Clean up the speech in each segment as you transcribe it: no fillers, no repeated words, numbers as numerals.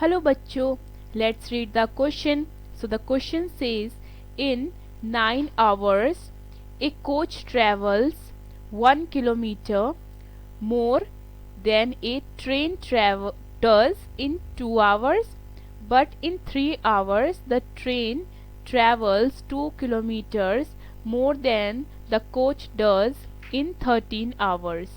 Hello bachcho, let's read the question. So the question says, in 9 hours a coach travels 1 kilometer more than a train does in 2 hours, but in 3 hours the train travels 2 kilometers more than the coach does in 13 hours.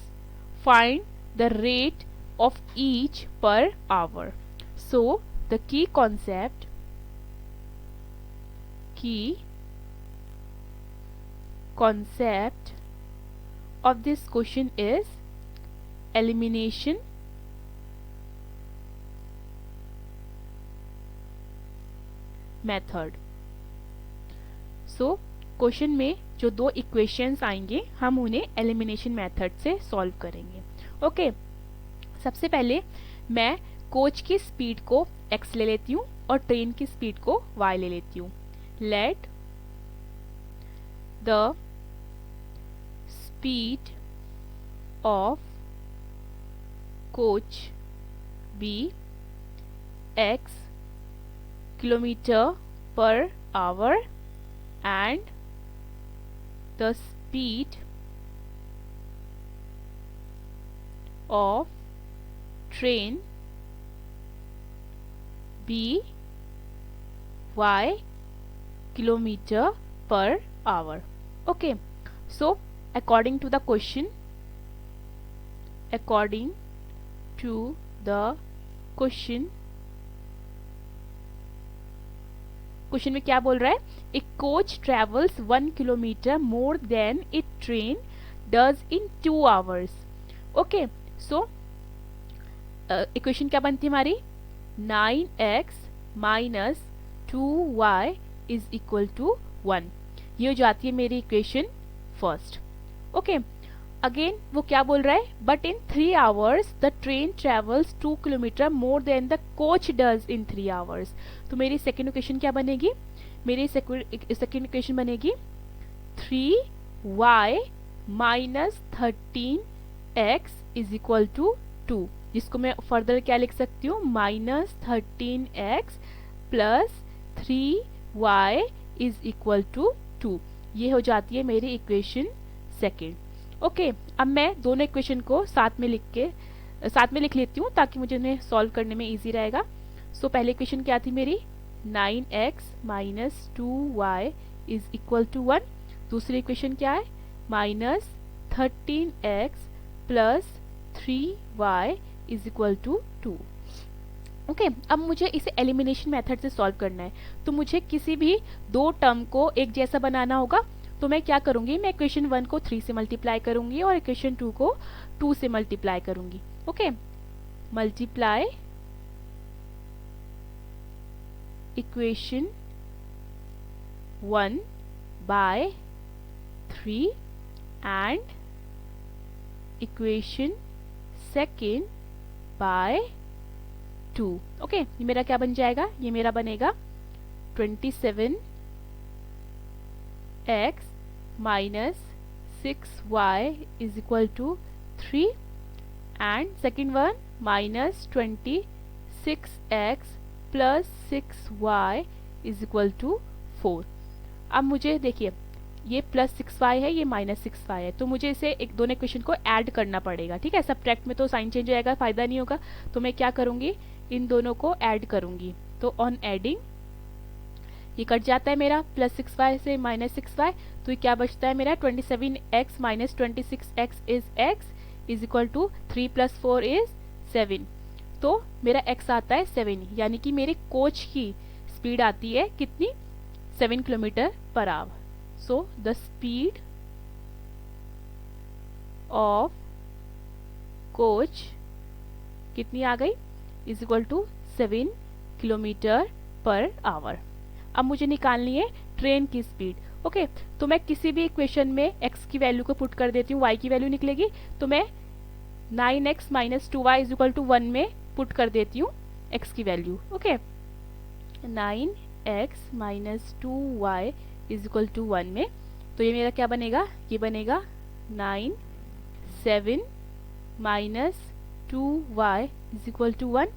Find the rate of each per hour. So the key concept of this question is elimination method. So question में जो दो equations आएंगे हम उन्हें elimination method से solve करेंगे. Okay, सबसे पहले मैं कोच की स्पीड को x ले लेती हूँ और ट्रेन की स्पीड को y ले लेती हूँ. Let the speed of coach be x kilometer per hour and the speed of train be y kilometer per hour. Okay, so according to the question question में क्या बोल रहा है? A coach travels 1 kilometre more than a train does in 2 hours. Okay, so equation क्या बनती है हमारी? 9x minus 2y is equal to 1. ये हो जाती है मेरी इक्वेशन फर्स्ट. ओके, अगेन वो क्या बोल रहा है? But in 3 hours the train travels 2 kilometre more then the coach does in 3 hours. तो मेरी सेकेंड इक्वेशन क्या बनेगी? मेरी सेकेंड इक्वेशन बनेगी 3y minus 13x is equal to 2, जिसको मैं फर्दर क्या लिख सकती हूँ? Minus 13x plus 3y is equal to 2. ये हो जाती है मेरी इक्वेशन सेकेंड. ओके, अब मैं दोनों इक्वेशन को साथ में लिख लेती हूँ ताकि मुझे उन्हें सॉल्व करने में इजी रहेगा. सो पहले इक्वेशन क्या थी मेरी? 9x minus 2y is equal to 1. दूसरी इक्वेशन क्या है? Minus 13x plus 3y is equal to 2. Okay, अब मुझे इसे एलिमिनेशन मेथड से सॉल्व करना है. तो मुझे किसी भी दो टर्म को एक जैसा बनाना होगा. तो मैं क्या करूंगी? मैं इक्वेशन 1 को 3 से मल्टीप्लाई करूंगी और इक्वेशन 2 को 2 से मल्टीप्लाई करूंगी. Okay, multiply equation 1 by 3 and equation second by 2. Okay, ये मेरा क्या बन जाएगा? ये मेरा बनेगा 27x minus 6y is equal to 3 and second one minus 26x plus 6y is equal to 4. अब मुझे देखिए, ये प्लस 6y है, ये माइनस 6y है, तो मुझे इसे एक दोनों इक्वेशन को ऐड करना पड़ेगा. ठीक है, सब्ट्रैक्ट में तो साइन चेंज हो जाएगा, फायदा नहीं होगा. तो मैं क्या करूंगी? इन दोनों को ऐड करूंगी. तो ऑन एडिंग ये कट जाता है मेरा प्लस 6y से माइनस 6y. तो ये क्या बचता है मेरा? 27x minus 26x is x is equal to 3 plus 4 is 7. तो मेरा x आता है 7, यानी कि मेरे कोच की स्पीड आती है कितनी? 7 kilometre per hour. So the speed of coach कितनी आ गई? Is equal to 7 kilometre per hour. अब मुझे निकालनी है ट्रेन की स्पीड. ओके, तो मैं किसी भी इक्वेशन में x की वैल्यू को पुट कर देती हूँ, y की वैल्यू निकलेगी. तो मैं 9x minus 2y is equal to 1 में पुट कर देती हूँ x की value. Okay, 9x minus 2y is equal to 1 में. तो ये मेरा क्या बनेगा? ये बनेगा 9 7 minus 2y is equal to 1.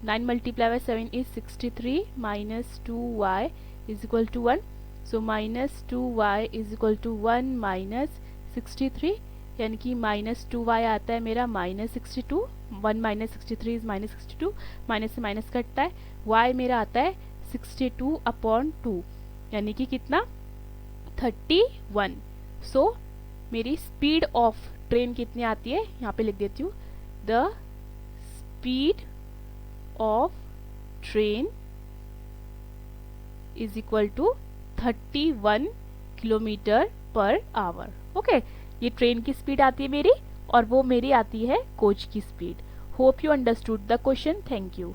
9 multiplied by 7 is 63 minus 2y is equal to 1. So minus 2y is equal to 1 minus 63, यानी कि माइनस 2y आता है मेरा minus 62. 1 minus 63 is minus 62. Minus से माइनस कटता है. y मेरा आता है 62 अपॉन 2, यानी कि कितना 31. सो मेरी स्पीड ऑफ ट्रेन कितनी आती है, यहाँ पे लिख देती हूँ. The speed of train is equal to 31 kilometre per hour. Okay, ये ट्रेन की स्पीड आती है मेरी, और वो मेरी आती है कोच की speed. Hope you understood the question. Thank you.